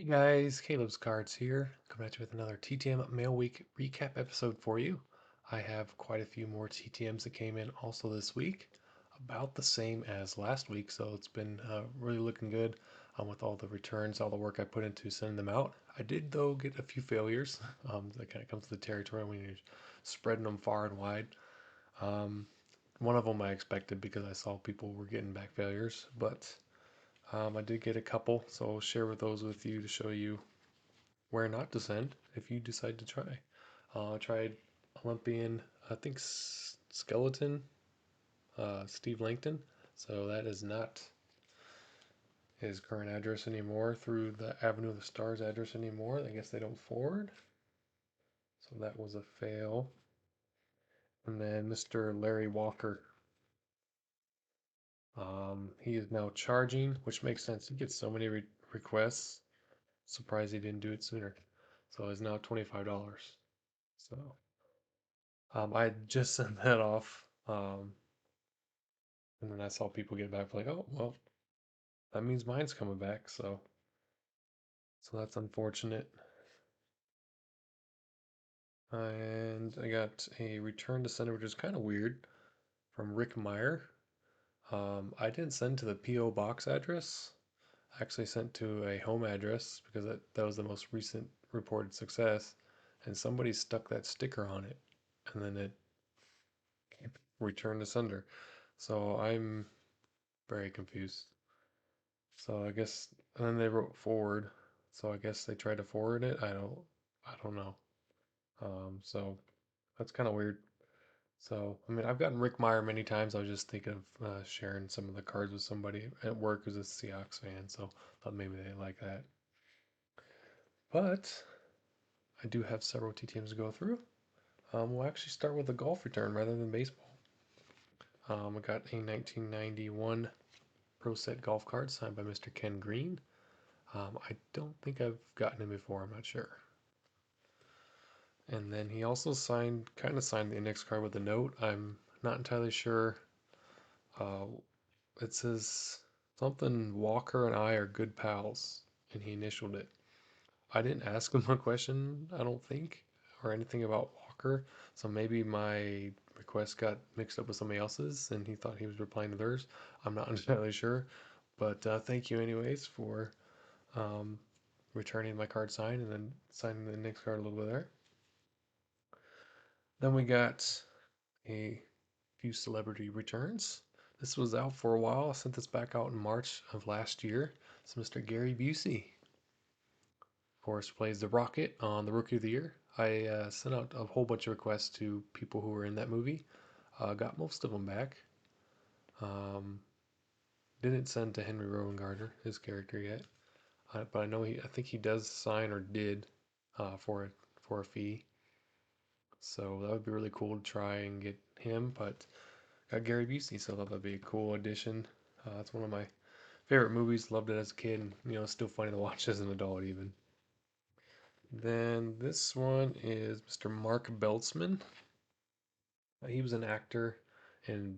Guys, Caleb's Cards here, coming at you with another TTM Mail Week recap episode for you. I have quite a few more TTMs that came in also this week, about the same as last week, so it's been really looking good with all the returns, all the work I put into sending them out. I did, though, get a few failures. That kind of comes to the territory when you're spreading them far and wide. Um, One of them I expected because I saw people were getting back failures, but I did get a couple, so I'll share with those with you to show you where not to send if you decide to try. I tried Olympian, I think Skeleton, Steve Langton. So that is not his current address anymore through the Avenue of the Stars address anymore. I guess they don't forward. So that was a fail. And then Mr. Larry Walker. He is now charging, which makes sense. He gets so many requests. Surprised he didn't do it sooner. So it's now $25. So I just sent that off. And then I saw people get back like, oh, well, that means mine's coming back. So that's unfortunate. And I got a return to sender, which is kind of weird, from Rick Meyer. I didn't send to the P.O. box address. I actually sent to a home address because that was the most recent reported success. And somebody stuck that sticker on it. And then it returned to sender. So I'm very confused. So I guess, and then they wrote forward. So I guess they tried to forward it. I don't know. So that's kind of weird. So I mean, I've gotten Rick Meyer many times. I was just thinking of sharing some of the cards with somebody at work who's a Seahawks fan. So thought maybe they like that. But I do have several TTMs to go through. We'll actually start with the golf return rather than baseball. I got a 1991 Pro Set golf card signed by Mr. Ken Green. I don't think I've gotten him before. I'm not sure. And then he also kind of signed the index card with a note. I'm not entirely sure. Uh, it says something, Walker and I are good pals, and he initialed it. I didn't ask him a question, I don't think, or anything about Walker, so maybe my request got mixed up with somebody else's, and he thought he was replying to theirs. I'm not entirely sure, but thank you anyways for um, returning my card signed and then signing the index card a little bit there. Then we got a few celebrity returns. This was out for a while. I sent this back out in March of last year. It's Mr. Gary Busey. Of course, plays the Rocket on the Rookie of the Year. I sent out a whole bunch of requests to people who were in that movie. Got most of them back. Um, didn't send to Henry Rowan Gardner, his character yet. But I know I think he does sign or did for a fee. So that would be really cool to try and get him. But got Gary Busey, so that'd be a cool addition. It's one of my favorite movies. Loved it as a kid, and it's still funny to watch as an adult even. Then this one is Mr. Mark Beltzman. He was an actor in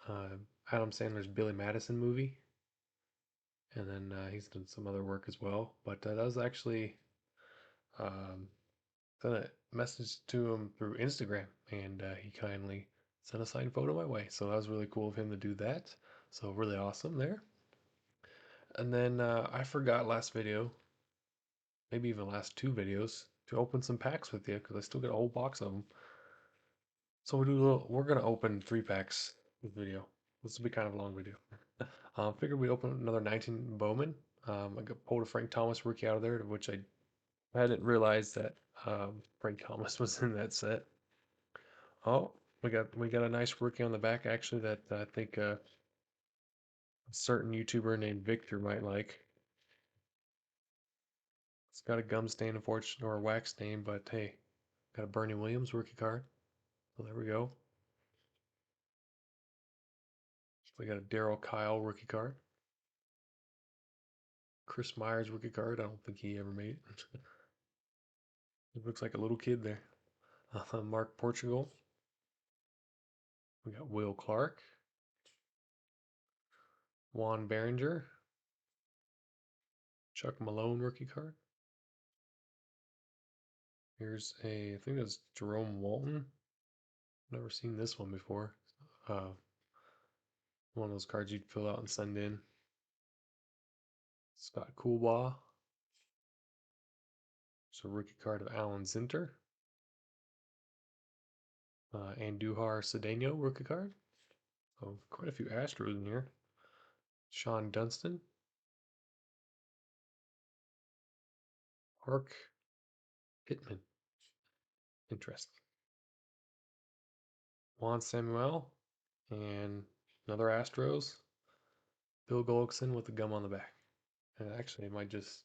uh, Adam Sandler's Billy Madison movie, and then he's done some other work as well. But that was actually um, sent a message to him through Instagram, and he kindly sent a signed photo my way. So that was really cool of him to do that. So really awesome there. And then I forgot last video, maybe even last two videos, to open some packs with you because I still got a whole box of them. So we're gonna open 3 packs this video. This will be kind of a long video. Figured we open another 19 Bowman. I pulled a Frank Thomas rookie out of there, which I hadn't realized that Frank Thomas was in that set. Oh, we got a nice rookie on the back actually that I think a certain YouTuber named Victor might like. It's got a gum stain, unfortunately, or a wax stain, but hey, got a Bernie Williams rookie card. So there we go. We got a Daryl Kyle rookie card. Chris Myers rookie card. I don't think he ever made it. It looks like a little kid there. Mark Portugal. We got Will Clark. Juan Behringer. Chuck Malone rookie card. Here's I think that's Jerome Walton. Never seen this one before. One of those cards you'd fill out and send in. Scott Coolbaugh. It's a rookie card of Alan Zinter. Andujar Cedeno rookie card. So quite a few Astros in here. Sean Dunston. Mark Pittman. Interesting. Juan Samuel. And another Astros. Bill Gullickson with the gum on the back. And actually, it might just.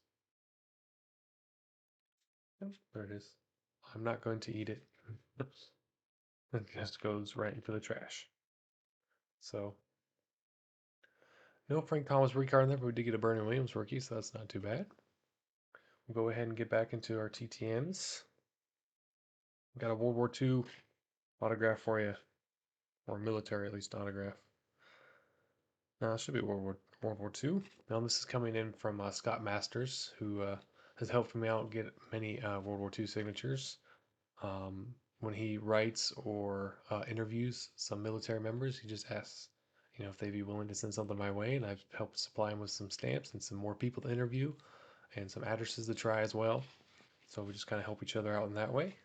Oh, there it is. I'm not going to eat it. It just goes right into the trash. So, no Frank Thomas rookie card in there, but we did get a Vernon Williams rookie, so that's not too bad. We'll go ahead and get back into our TTMs. We've got a World War II autograph for you, or military at least autograph. It should be World War II. Now this is coming in from Scott Masters, who has helped me out get many World War II signatures. When he writes or interviews some military members, he just asks, if they'd be willing to send something my way, and I've helped supply him with some stamps and some more people to interview and some addresses to try as well. So we just kind of help each other out in that way.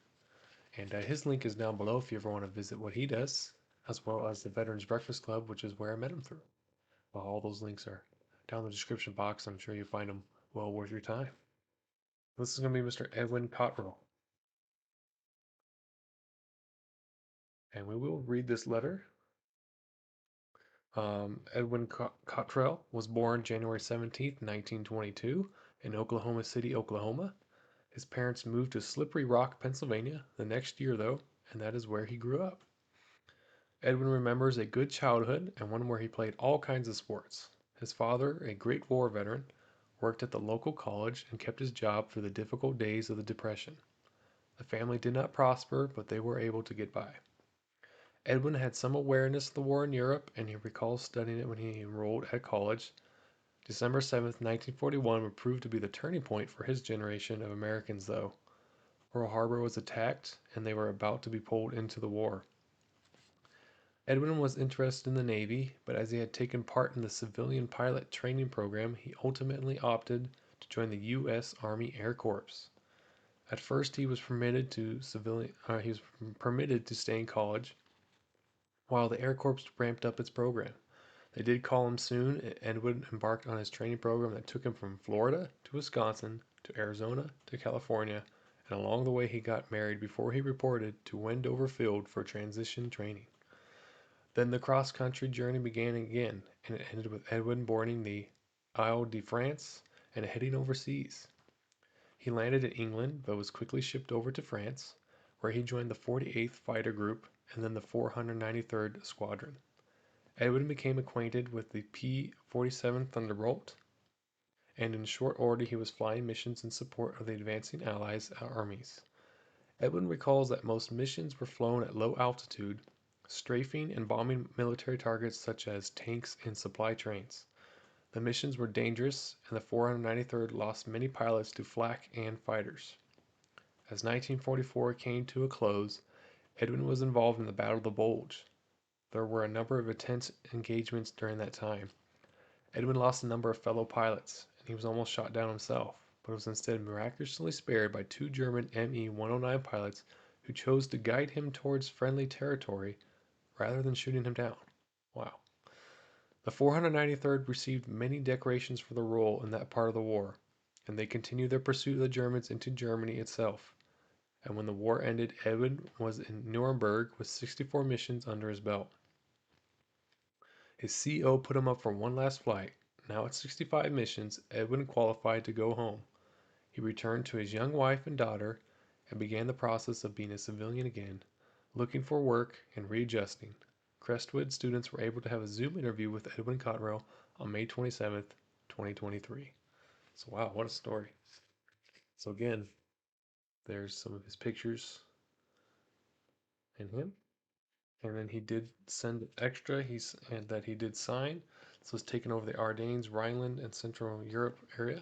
And his link is down below if you ever want to visit what he does, as well as the Veterans Breakfast Club, which is where I met him through. Well, all those links are down in the description box. I'm sure you'll find them well worth your time. This is going to be Mr. Edwin Cottrell. And we will read this letter. Edwin Cottrell was born January 17th, 1922, in Oklahoma City, Oklahoma. His parents moved to Slippery Rock, Pennsylvania the next year, though, and that is where he grew up. Edwin remembers a good childhood and one where he played all kinds of sports. His father, a Great War veteran, worked at the local college and kept his job through the difficult days of the Depression. The family did not prosper, but they were able to get by. Edwin had some awareness of the war in Europe, and he recalls studying it when he enrolled at college. December 7th, 1941 would prove to be the turning point for his generation of Americans, though. Pearl Harbor was attacked, and they were about to be pulled into the war. Edwin was interested in the Navy, but as he had taken part in the civilian pilot training program, he ultimately opted to join the U.S. Army Air Corps. At first, he was permitted to stay in college, while the Air Corps ramped up its program. They did call him soon, and Edwin embarked on his training program that took him from Florida to Wisconsin to Arizona to California, and along the way he got married before he reported to Wendover Field for transition training. Then the cross-country journey began again, and it ended with Edwin boarding the Isle de France and heading overseas. He landed in England, but was quickly shipped over to France, where he joined the 48th Fighter Group and then the 493rd Squadron. Edwin became acquainted with the P-47 Thunderbolt, and in short order he was flying missions in support of the advancing Allies' armies. Edwin recalls that most missions were flown at low altitude, strafing and bombing military targets such as tanks and supply trains. The missions were dangerous, and the 493rd lost many pilots to flak and fighters. As 1944 came to a close, Edwin was involved in the Battle of the Bulge. There were a number of intense engagements during that time. Edwin lost a number of fellow pilots, and he was almost shot down himself, but was instead miraculously spared by two German Me-109 pilots who chose to guide him towards friendly territory rather than shooting him down. Wow. The 493rd received many decorations for their role in that part of the war, and they continued their pursuit of the Germans into Germany itself. And when the war ended, Edwin was in Nuremberg with 64 missions under his belt. His CO put him up for one last flight. Now at 65 missions, Edwin qualified to go home. He returned to his young wife and daughter and began the process of being a civilian again, looking for work and readjusting. Crestwood students were able to have a Zoom interview with Edwin Cottrell on May 27th, 2023. So wow, what a story. So again, there's some of his pictures and him. And then he did send extra that he did sign. So it's taken over the Ardennes, Rhineland, and Central Europe area,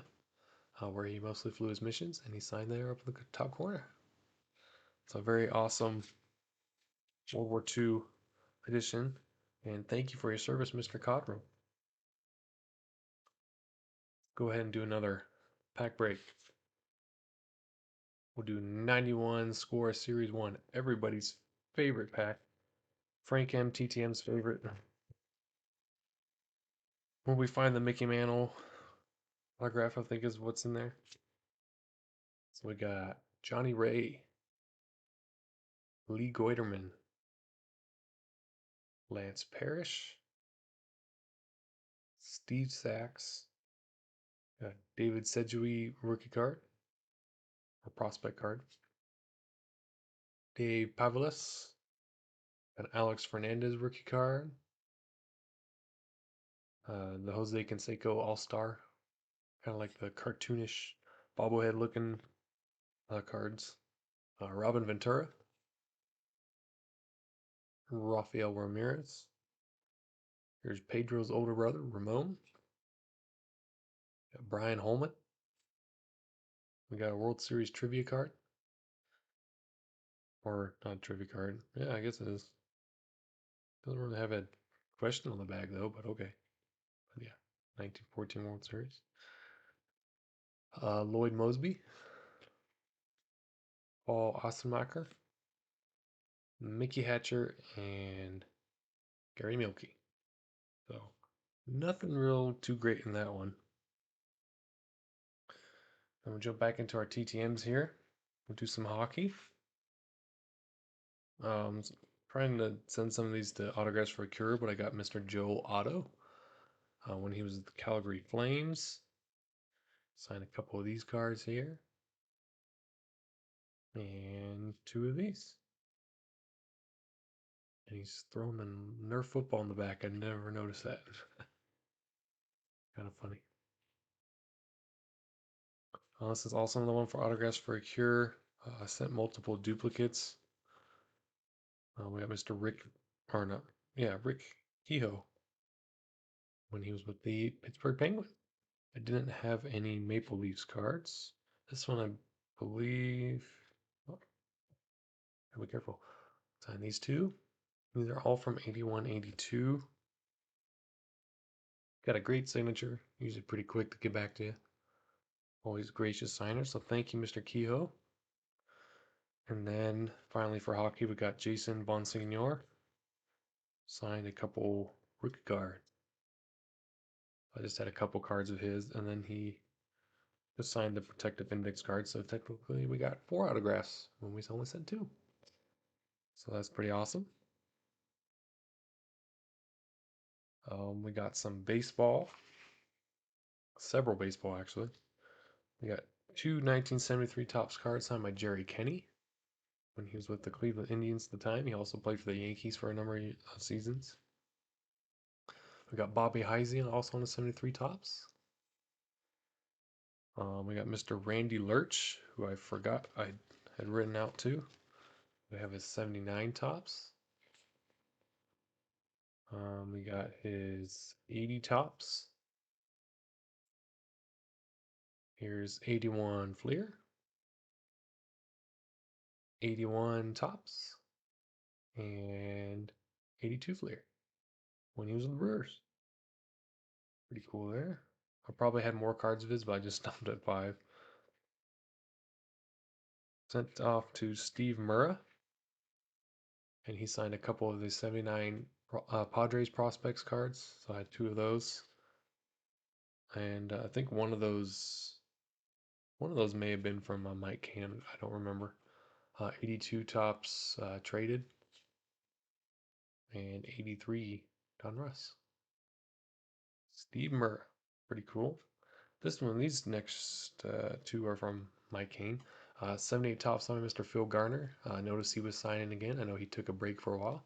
where he mostly flew his missions, and he signed there up in the top corner. It's a very awesome World War II edition. And thank you for your service, Mr. Cottrell. Go ahead and do another pack break. We'll do 91 Score Series 1, everybody's favorite pack. Frank M. TTM's favorite. When we find the Mickey Mantle autograph, I think is what's in there. So we got Johnny Ray, Lee Goiterman, Lance Parrish, Steve Sachs, David Sedgwick rookie card, or prospect card, Dave Pavelis, an Alex Fernandez rookie card, the Jose Canseco All-Star, kind of like the cartoonish bobblehead looking cards, Robin Ventura, Rafael Ramirez, here's Pedro's older brother, Ramon, Brian Holman, we got a World Series trivia card, or not trivia card, yeah, I guess it is. Doesn't really have a question on the bag though, but okay. But yeah, 1914 World Series. Lloyd Mosby, Paul Ostenmacher, Mickey Hatcher, and Gary Milkey. So nothing real too great in that one. Then we'll jump back into our TTMs here. We'll do some hockey. Trying to send some of these to autographs for a cure, but I got Mr. Joe Otto when he was at the Calgary Flames. Signed a couple of these cards here. And two of these. And he's throwing the Nerf football in the back. I never noticed that. Kind of funny. This is also another one for autographs for a cure. I sent multiple duplicates. We got Mr. Rick, or not, yeah, Rick Kehoe when he was with the Pittsburgh Penguins. I didn't have any Maple Leafs cards. This one, I believe. Oh, gotta be careful. Sign these two. These are all from 81, 82. Got a great signature. Usually pretty quick to get back to you. Always gracious signer. So thank you, Mr. Kehoe. And then finally for hockey, we got Jason Bonsignor. Signed a couple rookie card. I just had a couple cards of his, and then he just signed the protective index card. So technically, we got 4 autographs when we only sent 2. So that's pretty awesome. We got some baseball, several baseball actually. We got 2 1973 Topps cards signed by Jerry Kenny when he was with the Cleveland Indians at the time. He also played for the Yankees for a number of seasons. We got Bobby Heisian also on the 73 Topps. We got Mr. Randy Lurch, who I forgot I had written out too. We have his 79 Topps. We got his 80 Topps. Here's 81 Fleer, 81 Topps, and 82 Fleer when he was with the Brewers. Pretty cool there. I probably had more cards of his, but I just stopped at 5. Sent off to Steve Murrah, and he signed a couple of the 79 Padres prospects cards. So I had 2 of those, and I think one of those may have been from Mike Cannon. I don't remember. 82 Topps traded, and 83 Don Russ. Steve Murrah, pretty cool. These next 2 are from Mike Kane. 78 Topps on Mr. Phil Garner. Noticed he was signing again. I know he took a break for a while,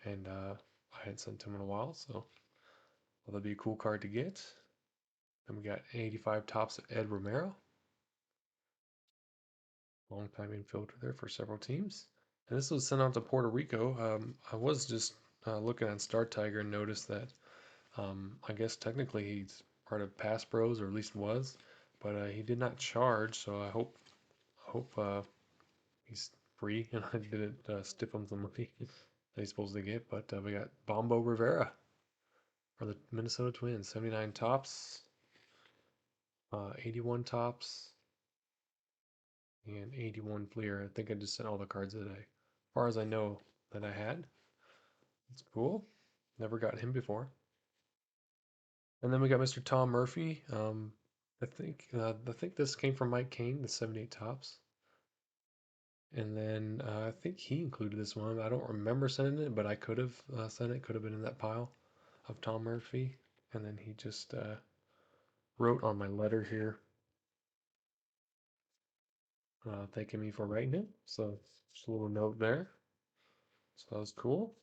and I hadn't sent him in a while, so well, that'd be a cool card to get. Then we got 85 Topps of Ed Romero. Long-time infielder there for several teams. And this was sent out to Puerto Rico. I was just looking at Star Tiger and noticed that I guess technically he's part of Pass Bros, or at least was, but he did not charge. So I hope he's free, and I didn't stiff them some money they're supposed to get. But we got Bombo Rivera for the Minnesota Twins, 79 tops, 81 tops, and 81 Fleer. I think I just sent all the cards that as far as I know, that I had. It's cool. Never got him before. And then we got Mr. Tom Murphy. I think this came from Mike Kane, the 78 tops. And then I think he included this one. I don't remember sending it, but I could have sent it. Could have been in that pile of Tom Murphy. And then he just wrote on my letter here, thanking me for writing it. So just a little note there. So that was cool.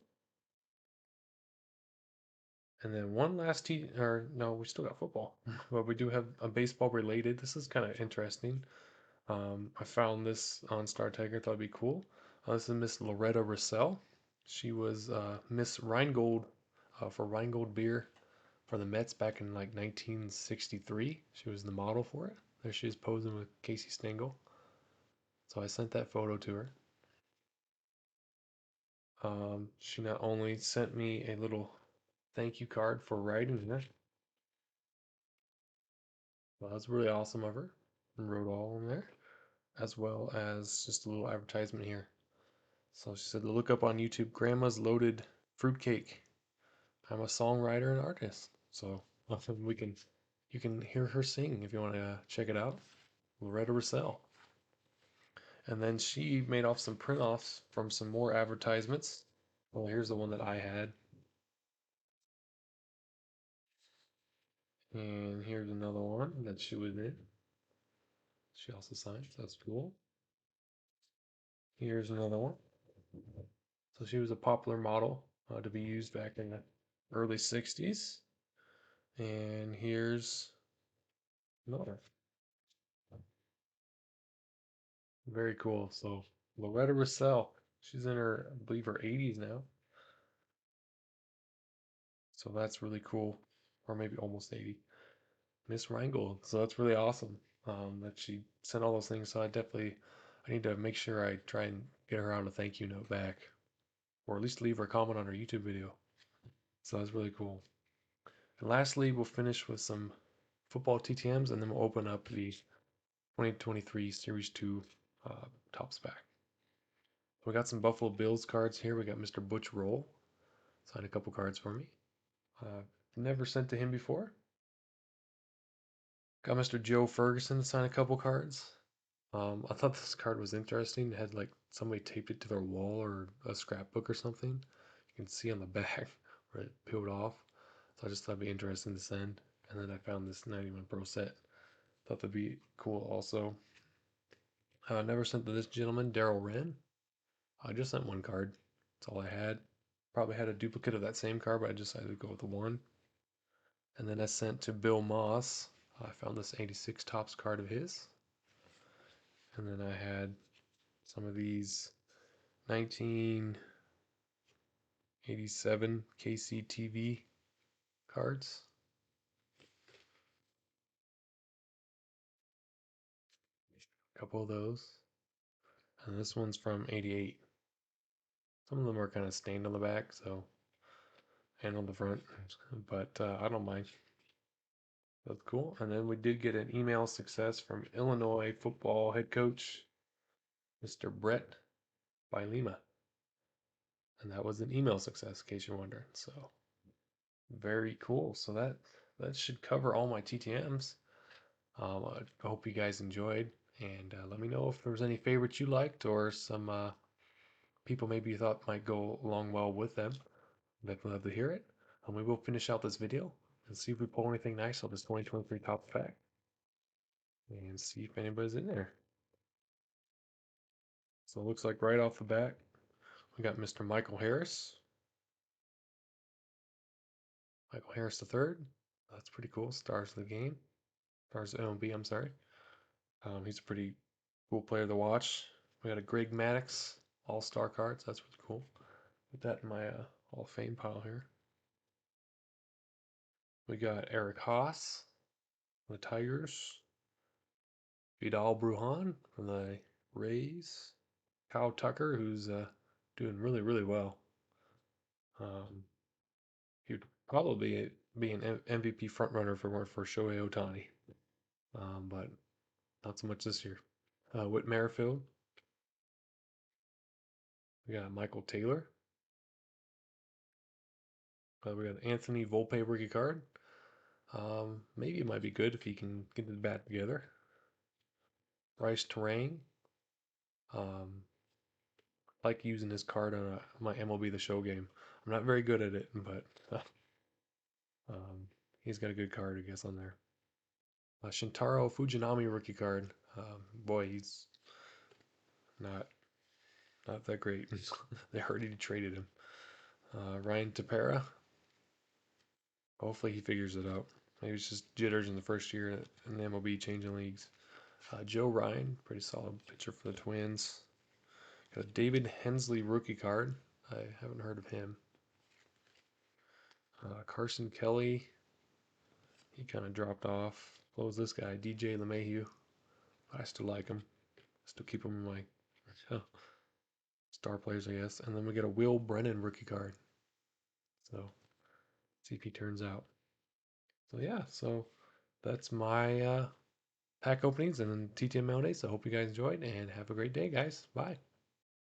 And then one last or no, we still got football, but we do have a baseball related. This is kind of interesting. I found this on Star Tiger. Thought it'd be cool. This is Miss Loretta Russell. She was Miss Rheingold for Rheingold beer for the Mets back in like 1963. She was the model for it. There she is posing with Casey Stengel. So I sent that photo to her. She not only sent me a little thank you card for writing it. Well, that's really awesome of her. And wrote all in there, as well as just a little advertisement here. So she said, look up on YouTube Grandma's Loaded Fruitcake. I'm a songwriter and artist. So you can hear her sing if you want to check it out. Loretta Russell. And then she made off some print offs from some more advertisements. Well, here's the one that I had. And here's another one that she was in. She also signed, so that's cool. Here's another one. So she was a popular model to be used back in the early 60s. And here's another. Very cool. So Loretta Russell, she's in her, I believe, her 80s now. So that's really cool. Or maybe almost 80. Miss Rheingold. So that's really awesome that she sent all those things. So I need to make sure I try and get her out a thank you note back. Or at least leave her a comment on her YouTube video. So that's really cool. And lastly, we'll finish with some football TTMs and then we'll open up the 2023 Series 2 tops back. We got some Buffalo Bills cards here. We got Mr. Butch Roll. Signed a couple cards for me. Never sent to him before. Got Mr. Joe Ferguson to sign a couple cards. I thought this card was interesting. It had like somebody taped it to their wall or a scrapbook or something. You can see on the back where it peeled off. So I just thought it'd be interesting to send. And then I found this 91 Pro set. Thought that'd be cool also. Never sent to this gentleman, Daryl Wren. I just sent one card. That's all I had. Probably had a duplicate of that same card, but I decided to go with the one. And then I sent to Bill Moss. I found this 86 tops card of his. And then I had some of these 1987 KCTV cards. A couple of those. And this one's from 88. Some of them are kind of stained on the back, so, and on the front, but I don't mind. That's cool. And then we did get an email success from Illinois football head coach, Mr. Brett Lima. And that was an email success, in case you're wondering. So very cool. So that should cover all my TTMs. I hope you guys enjoyed, and let me know if there was any favorites you liked or some people maybe you thought might go along well with them. Definitely love to hear it. And we will finish out this video and see if we pull anything nice on this 2023 top pack and see if anybody's in there. So it looks like right off the bat, we got Mr. Michael Harris. Michael Harris the third. That's pretty cool. Stars of the game. Stars of MLB, I'm sorry. He's a pretty cool player to watch. We got a Greg Maddux All-Star cards. That's pretty cool. Put that in my Hall of Fame pile here. We got Eric Haas from the Tigers. Vidal Brujan from the Rays. Kyle Tucker, who's doing really, really well. He'd probably be an MVP frontrunner for Shohei Ohtani, but not so much this year. Whit Merrifield, we got Michael Taylor, we got Anthony Volpe rookie card. Maybe it might be good if he can get the bat together. Bryce Terang, um, like using his card on my MLB The Show game. I'm not very good at it, but um, he's got a good card, I guess, on there. Shintaro Fujinami rookie card. Boy, he's not not that great. They already traded him. Ryan Tepera. Hopefully he figures it out. Maybe it's just jitters in the first year in the MLB changing leagues. Joe Ryan, pretty solid pitcher for the Twins. Got a David Hensley rookie card. I haven't heard of him. Carson Kelly, he kind of dropped off. What was this guy? DJ LeMahieu. I still like him. Still keep him in my star players, I guess. And then we get a Will Brennan rookie card. So see if he turns out. So yeah, so that's my pack openings and TTM mail days. So I hope you guys enjoyed and have a great day, guys. Bye.